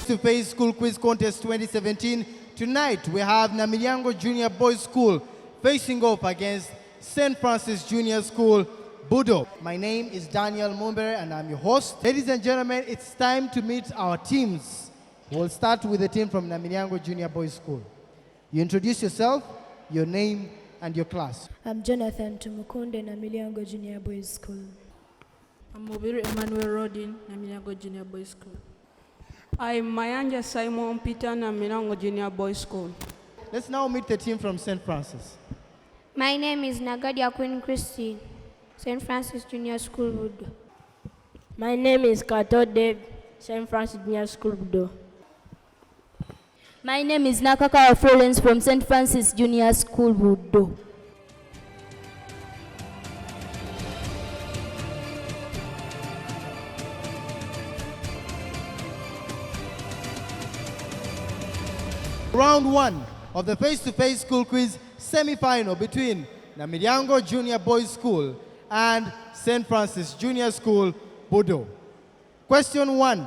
face-to-face school quiz contest 2017. Tonight we have Namilyango Junior Boys School facing off against St. Francis Junior School, Buddo. My name is Daniel Mumbere and I'm your host. Ladies and gentlemen, it's time to meet our teams. We'll start with the team from Namilyango Junior Boys School. You introduce yourself, your name, and your class. I'm Jonathan Tumukunde, Namilyango Junior Boys School. I'm Mobiru Emmanuel Rodin, Namilyango Junior Boys School. I'm Mayanja Simon Peter, Namilyango Junior Boys School. Let's now meet the team from St. Francis. My name is Nagadia Queen Christine, St. Francis Junior School, Buddo. My name is Kato Dave, St. Francis Junior School, Buddo. My name is Nakaka Florence from St. Francis Junior School, Buddo. Round one of the face-to-face school quiz semi-final between Namilyango Junior Boys School and St. Francis Junior School, Buddo. Question one.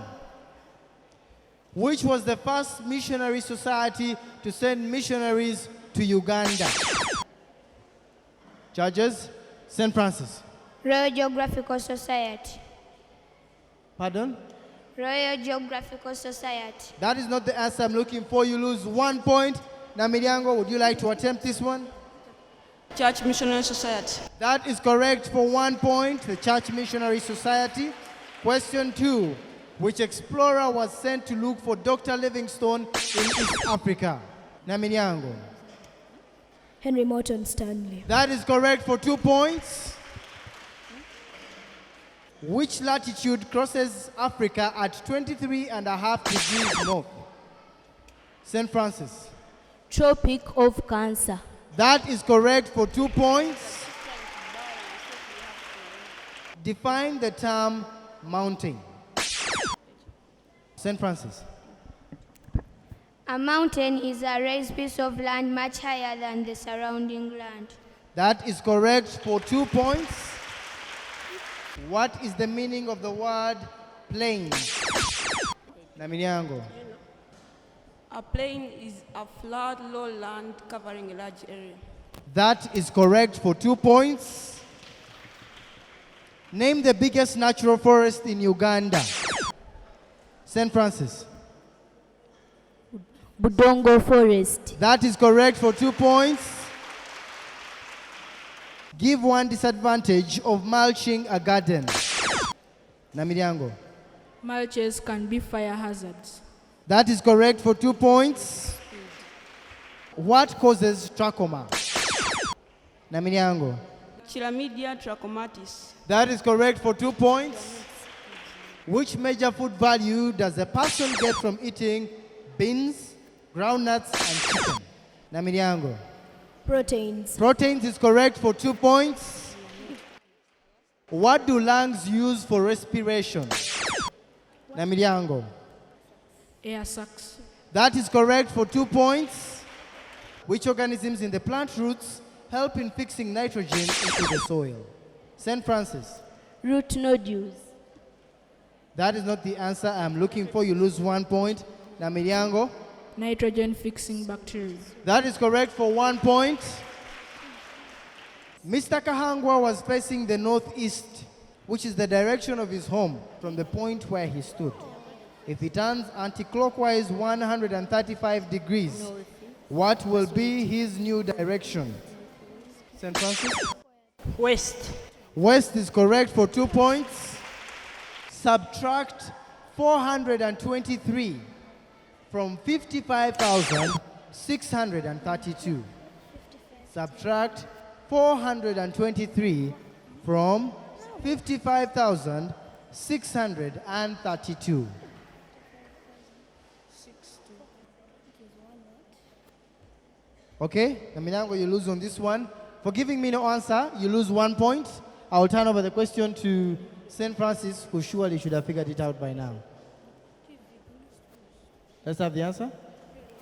Which was the first missionary society to send missionaries to Uganda? Judges, St. Francis. Royal Geographical Society. Pardon? Royal Geographical Society. That is not the answer I'm looking for. You lose 1 point. Namilyango, would you like to attempt this one? Church Missionary Society. That is correct for 1 point, the Church Missionary Society. Question two. Which explorer was sent to look for Dr. Livingstone in East Africa? Namilyango. Henry Morton Stanley. That is correct for 2 points. Which latitude crosses Africa at 23.5 degrees north? St. Francis. Tropic of Cancer. That is correct for 2 points. Define the term mountain. St. Francis. A mountain is a raised piece of land much higher than the surrounding land. That is correct for 2 points. What is the meaning of the word plain? Namilyango. A plain is a flat, low land covering a large area. That is correct for 2 points. Name the biggest natural forest in Uganda. St. Francis. Budongo Forest. That is correct for 2 points. Give one disadvantage of mulching a garden. Namilyango. Mulches can be fire hazards. That is correct for 2 points. What causes trachoma? Namilyango. Chlamydia trachomatis. That is correct for 2 points. Which major food value does a person get from eating beans, groundnuts, and chicken? Namilyango. Proteins. Proteins is correct for 2 points. What do lungs use for respiration? Namilyango. Air sacs. That is correct for 2 points. Which organisms in the plant roots help in fixing nitrogen into the soil? St. Francis. Root nodules. That is not the answer I'm looking for. You lose 1 point. Namilyango. Nitrogen fixing bacteria. That is correct for 1 point. Mr. Kahangwa was facing the northeast, which is the direction of his home from the point where he stood. If he turns anti-clockwise 135 degrees, what will be his new direction? St. Francis? West. West is correct for 2 points. Subtract 423 from 55,632. Subtract 423 from 55,632. Okay, Namilyango, you lose on this one. For giving me no answer, you lose 1 point. I will turn over the question to St. Francis, who surely should have figured it out by now. Let's have the answer.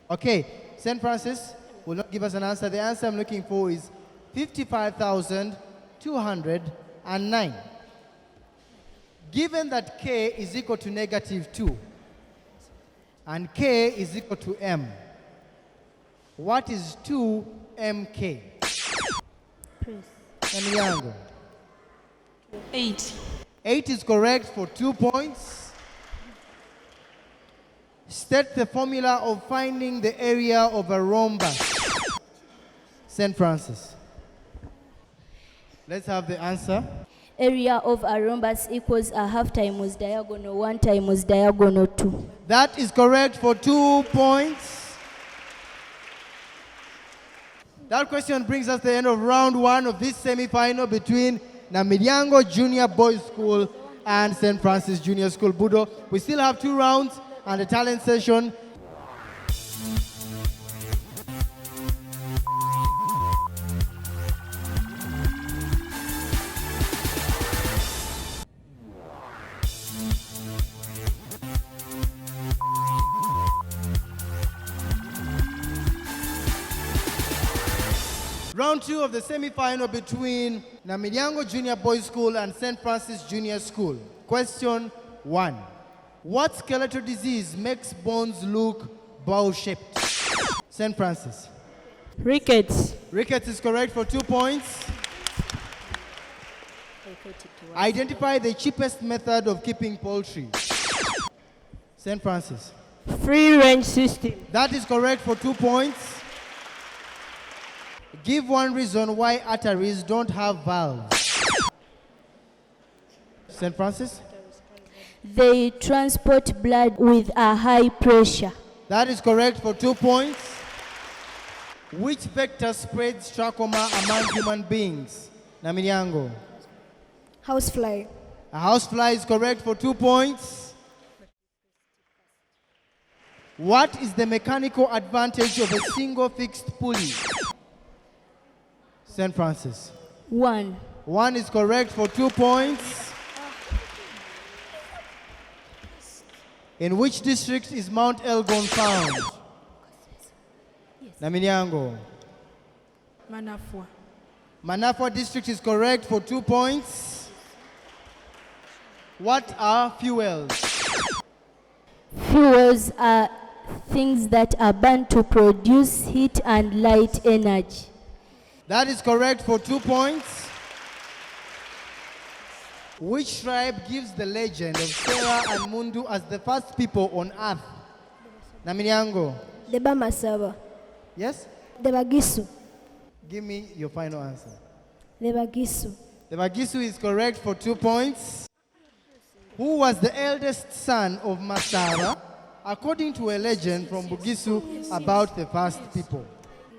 Okay, St. Francis will not give us an answer. The answer I'm looking for is 55,209. Given that k is equal to -2, and K is equal to M. What is 2MK? Namilyango. 8. 8 is correct for 2 points. State the formula of finding the area of a rhombus. St. Francis. Let's have the answer. Area of a rhombus equals a half times diagonal 1 times diagonal 2. That is correct for 2 points. That question brings us to the end of round 1 of this semi-final between Namilyango Junior Boys School and St. Francis Junior School, Buddo. We still have 2 rounds and a talent session. Round 2 of the semi-final between Namilyango Junior Boys School and St. Francis Junior School. Question 1. What skeletal disease makes bones look bow-shaped? St. Francis. Rickets. Rickets is correct for 2 points. Identify the cheapest method of keeping poultry. St. Francis. Free range system. That is correct for 2 points. Give one reason why arteries don't have valves. St. Francis? They transport blood with a high pressure. That is correct for 2 points. Which vector spreads trachoma among human beings? Namilyango. Housefly. A housefly is correct for 2 points. What is the mechanical advantage of a single fixed pulley? St. Francis. 1. 1 is correct for 2 points. In which district is Mount Elgon found? Namilyango. Manafwa. Manafwa district is correct for 2 points. What are fuels? Fuels are things that are burned to produce heat and light energy. That is correct for 2 points. Which tribe gives the legend of Sarah and Mundu as the first people on earth? Namilyango. The Bamasaba. Yes? The Bagisu. Give me your final answer. The Bagisu. The Bagisu is correct for 2 points. Who was the eldest son of Masara, according to a legend from Bugisu about the first people?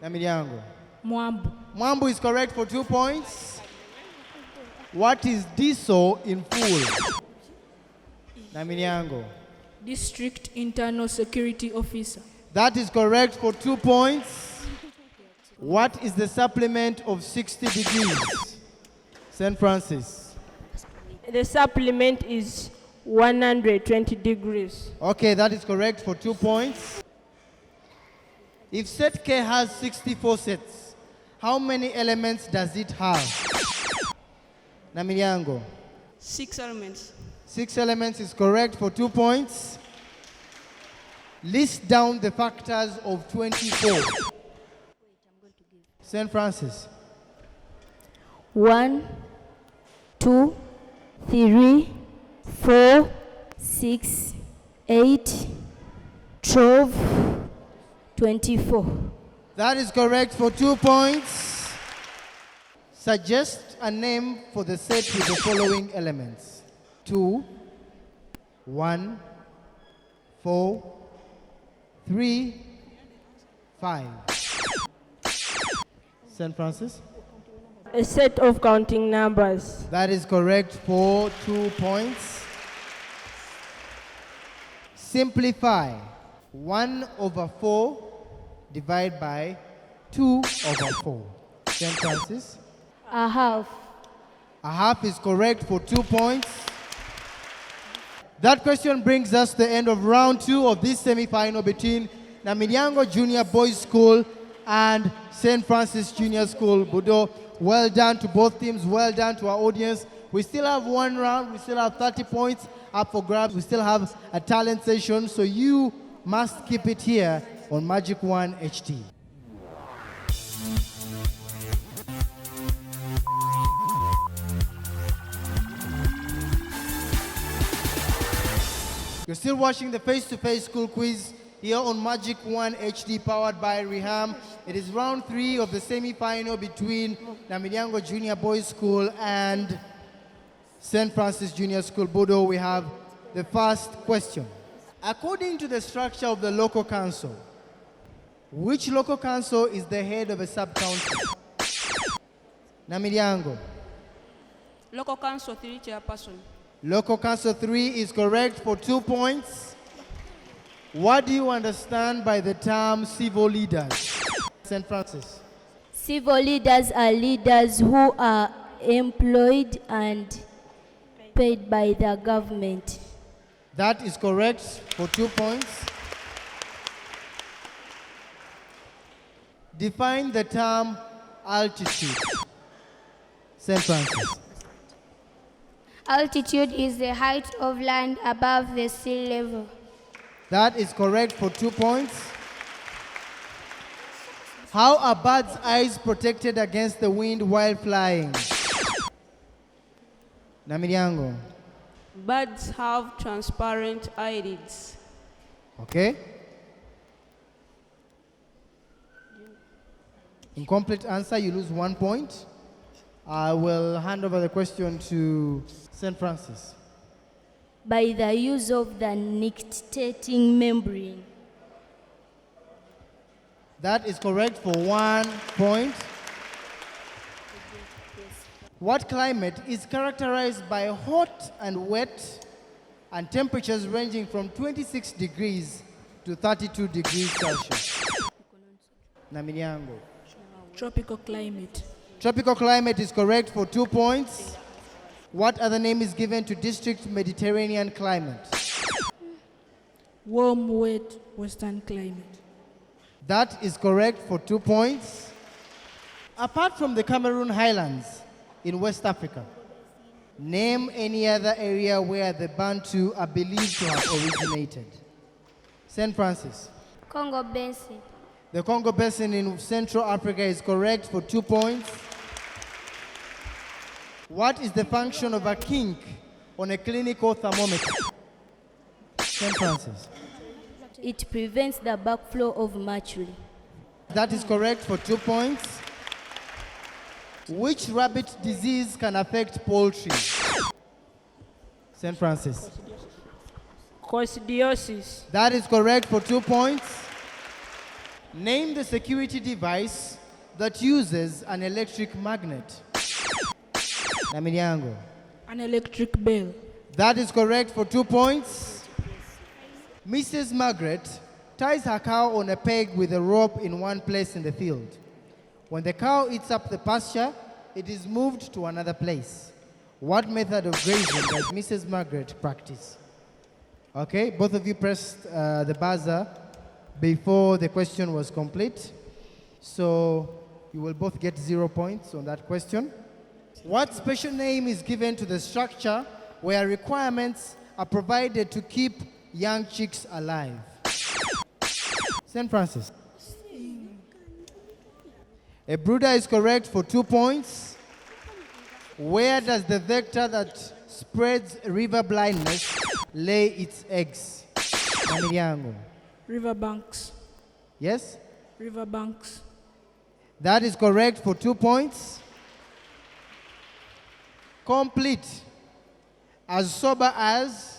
Namilyango. Mwambu. Mwambu is correct for 2 points. What is DISO in full? Namilyango. District Internal Security Officer. That is correct for 2 points. What is the supplement of 60 degrees? St. Francis. The supplement is 120 degrees. Okay, that is correct for 2 points. If set K has 64 sets, how many elements does it have? Namilyango. 6 elements. 6 elements is correct for 2 points. List down the factors of 24. St. Francis. 1, 2, 3, 4, 6, 8, 12, 24. That is correct for 2 points. Suggest a name for the set with the following elements: 2, 1, 4, 3, 5. St. Francis? A set of counting numbers. That is correct for 2 points. Simplify 1/4 divide by 2/4. St. Francis? A half. A half is correct for 2 points. That question brings us to the end of round 2 of this semi-final between Namilyango Junior Boys School and St. Francis Junior School, Buddo. Well done to both teams. Well done to our audience. We still have 1 round. We still have 30 points up for grabs. We still have a talent session. So you must keep it here on Magic 1 HD. You're still watching the face-to-face school quiz here on Magic 1 HD powered by Riham. It is round 3 of the semi-final between Namilyango Junior Boys School and St. Francis Junior School, Buddo. We have the first question. According to the structure of the local council, which local council is the head of a sub-council? Namilyango. Local Council 3 chairperson. Local Council 3 is correct for 2 points. What do you understand by the term civil leaders? St. Francis. Civil leaders are leaders who are employed and paid by the government. That is correct for 2 points. Define the term altitude. St. Francis. Altitude is the height of land above the sea level. That is correct for 2 points. How are birds' eyes protected against the wind while flying? Namilyango. Birds have transparent eyelids. Okay. Incomplete answer, you lose 1 point. I will hand over the question to St. Francis. By the use of the nictitating membrane. That is correct for 1 point. What climate is characterized by hot and wet and temperatures ranging from 26 degrees to 32 degrees Celsius? Namilyango. Tropical climate. Tropical climate is correct for 2 points. What other name is given to district Mediterranean climate? Warm, wet, western climate. That is correct for 2 points. Apart from the Cameroon Highlands in West Africa, name any other area where the Bantu are believed to have originated. St. Francis. Congo Basin. The Congo Basin in Central Africa is correct for 2 points. What is the function of a kink on a clinical thermometer? St. Francis. It prevents the backflow of mercury. That is correct for 2 points. Which rabbit disease can affect poultry? St. Francis. Coccidiosis. That is correct for 2 points. Name the security device that uses an electric magnet. Namilyango. An electric bell. That is correct for 2 points. Mrs. Margaret ties her cow on a peg with a rope in one place in the field. When the cow eats up the pasture, it is moved to another place. What method of grazing does Mrs. Margaret practice? Okay, both of you pressed the buzzer before the question was complete. So you will both get 0 points on that question. What special name is given to the structure where requirements are provided to keep young chicks alive? St. Francis. A brooder is correct for 2 points. Where does the vector that spreads river blindness lay its eggs? Namilyango. Riverbanks. Yes? Riverbanks. That is correct for 2 points. Complete. As sober as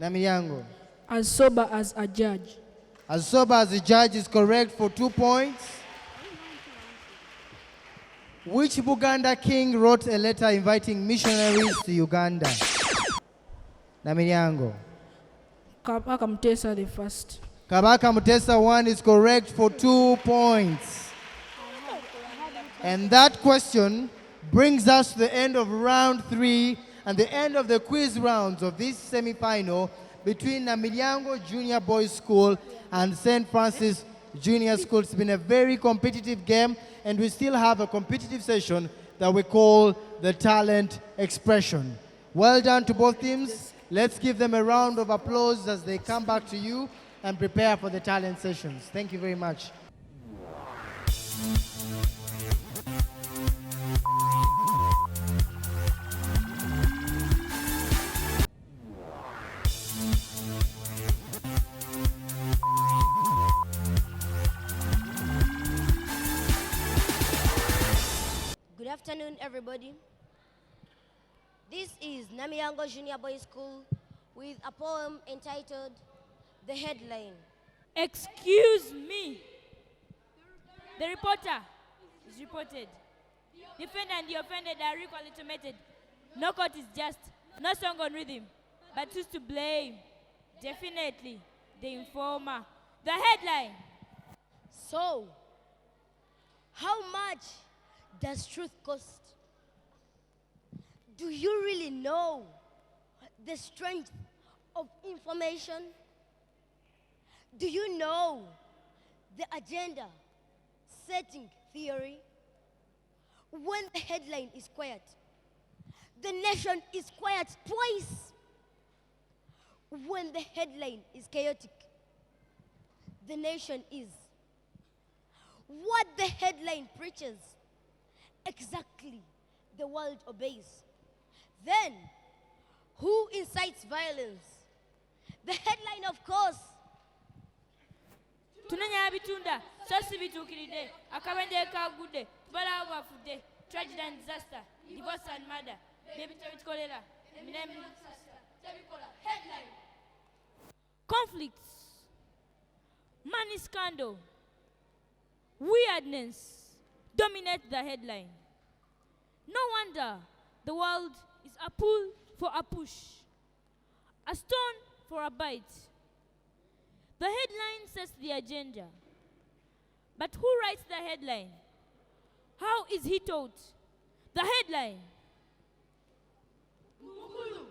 Namilyango. As sober as a judge. As sober as a judge is correct for 2 points. Which Buganda king wrote a letter inviting missionaries to Uganda? Namilyango. Kabaka Mutesa the first. Kabaka Mutesa 1 is correct for 2 points. And that question brings us to the end of round 3 and the end of the quiz rounds of this semi-final between Namilyango Junior Boys School and St. Francis Junior School. It's been a very competitive game, and we still have a competitive session that we call the talent expression. Well done to both teams. Let's give them a round of applause as they come back to you and prepare for the talent sessions. Thank you very much. Good afternoon, everybody. This is Namilyango Junior Boys School with a poem entitled The Headline. Excuse me. The reporter is reported. Defendant and the offended are equally tormented. No court is just, no song on rhythm, but who's to blame? Definitely the informer. The headline. So, how much does truth cost? Do you really know the strength of information? Do you know the agenda setting theory? When the headline is quiet, the nation is quiet twice. When the headline is chaotic, the nation is. What the headline preaches, exactly the world obeys. Then, who incites violence? The headline, of course. Tunanya bitunda, sosi bitukiride, akabende kagude, tubala wafude, tragedy and disaster, divorce and murder, baby cholera, headline. Conflicts, money scandal, weirdness dominate the headline. No wonder the world is a pull for a push, a stone for a bite. The headline sets the agenda. But who writes the headline? How is he taught? The headline. Mukulu,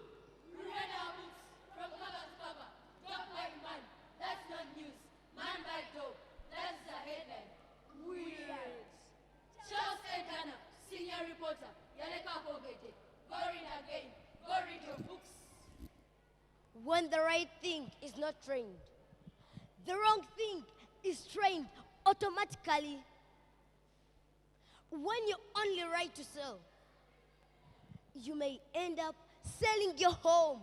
we read our books from cover to cover. Dog by man, that's not news. Man by dog, that's the headline. Weird. Charles Edana, senior reporter. Yaleka Kogete. Go read again. Go read your books. When the right thing is not trained, the wrong thing is trained automatically. When you only write to sell, you may end up selling your home,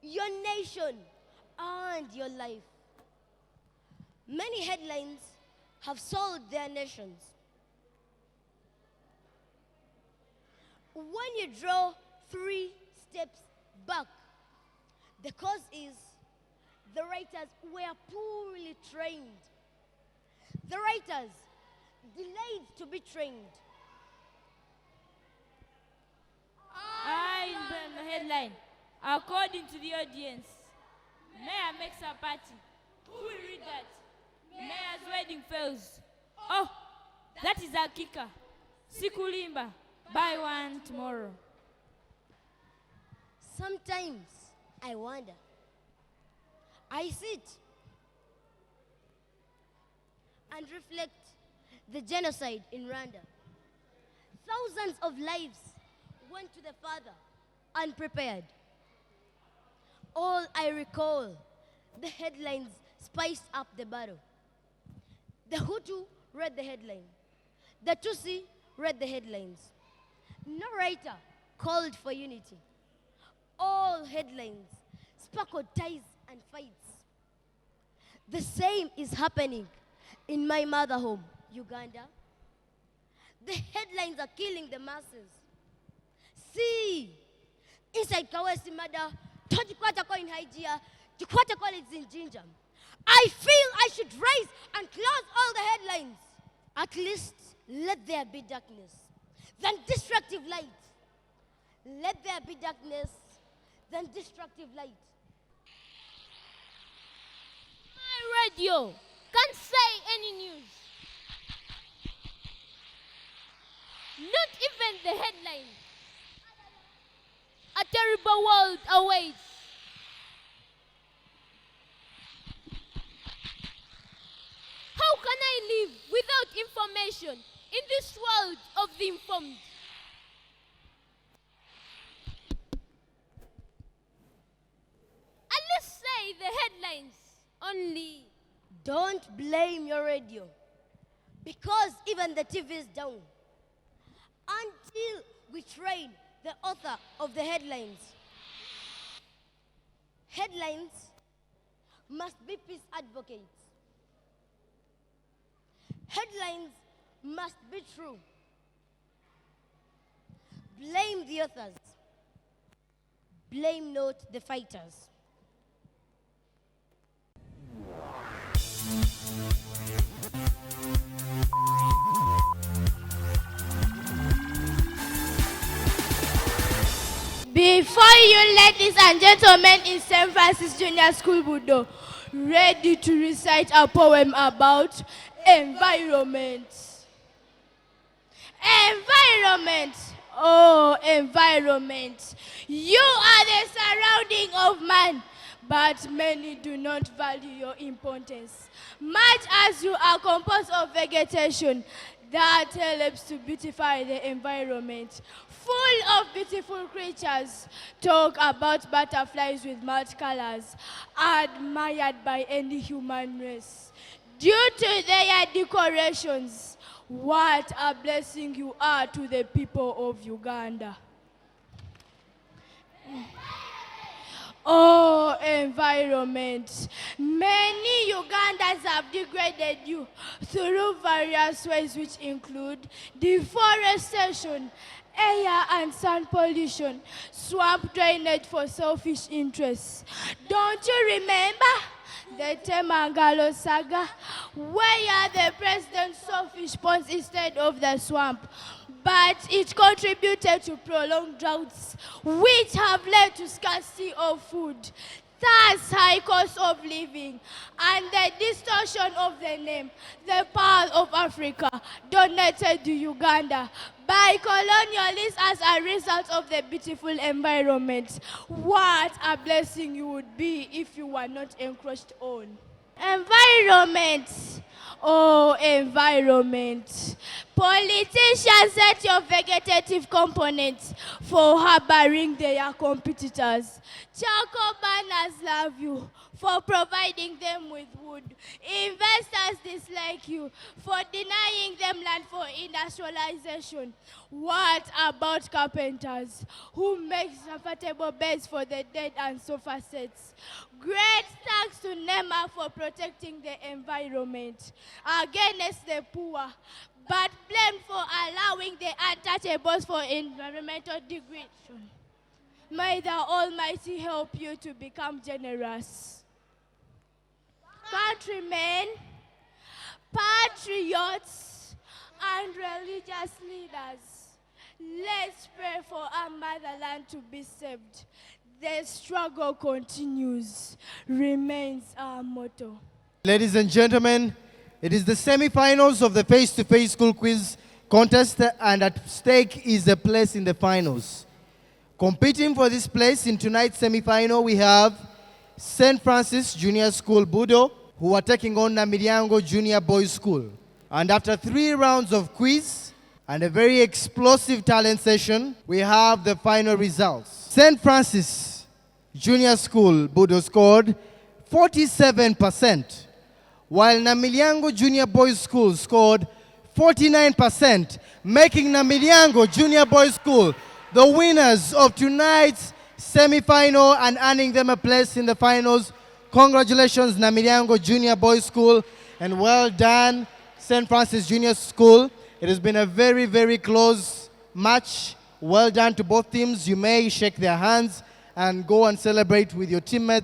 your nation, and your life. Many headlines have sold their nations. When you draw 3 steps back, the cause is the writers were poorly trained. The writers delayed to be trained. I in the headline. According to the audience, mayor makes a party. Who will read that? Mayor's wedding fails. Oh, that is a kicker. Sikulimba, buy one tomorrow. Sometimes I wonder. I sit and reflect the genocide in Rwanda. Thousands of lives went to the Father unprepared. All I recall, the headlines spiced up the battle. The Hutu read the headline. The Tutsi read the headlines. No writer called for unity. All headlines sparkled ties and fights. The same is happening in my mother home, Uganda. The headlines are killing the masses. See, inside Kawesi Mada, Tojikwata in Hygia, Jikwata is in Ginger. I feel I should rise and close all the headlines. At least let there be darkness, then destructive light. Let there be darkness, then destructive light. My radio can't say any news. Not even the headline. A terrible world awaits. How can I live without information in this world of the informed? headlines only. Don't blame your radio, because even the TV is down. Until we train the author of the headlines. Headlines must be peace advocates. Headlines must be true. Blame the authors. Blame not the fighters. Before you, ladies and gentlemen, in St. Francis Junior School, Buddo, ready to recite a poem about environment. Environment. Oh, environment. You are the surrounding of man, but many do not value your importance. Much as you are composed of vegetation, that helps to beautify the environment. Full of beautiful creatures. Talk about butterflies with mud colors, admired by any human race. Due to their decorations, what a blessing you are to the people of Uganda. Oh, environment. Many Ugandans have degraded you through various ways, which include deforestation, air and sound pollution, swamp drainage for selfish interests. Don't you remember the Temangalo saga, where the president saw fish ponds instead of the swamp? But it contributed to prolonged droughts, which have led to scarcity of food, thus high cost of living, and the distortion of the name, the Pearl of Africa, donated to Uganda by colonialists as a result of the beautiful environment. What a blessing you would be if you were not encroached on. Environment. Oh, environment. Politicians set your vegetative components for harboring their competitors. Charcoal burners love you for providing them with wood. Investors dislike you for denying them land for industrialization. What about carpenters who make comfortable beds for the dead and sofa sets? Great thanks to NEMA for protecting the environment against the poor, but blamed for allowing the untouchables for environmental degradation. May the Almighty help you to become generous. Countrymen, patriots, and religious leaders, let's pray for our motherland to be saved. The struggle continues, remains our motto. Ladies and gentlemen, it is the semi-finals of the face-to-face school quiz contest, and at stake is a place in the finals. Competing for this place in tonight's semi-final, we have St. Francis Junior School Buddo, who are taking on Namilyango Junior Boys School. And after 3 rounds of quiz and a very explosive talent session, we have the final results. St. Francis Junior School Buddo scored 47%, while Namilyango Junior Boys School scored 49%, making Namilyango Junior Boys School the winners of tonight's semi-final and earning them a place in the finals. Congratulations, Namilyango Junior Boys School, and well done, St. Francis Junior School. It has been a very, very close match. Well done to both teams. You may shake their hands and go and celebrate with your teammates.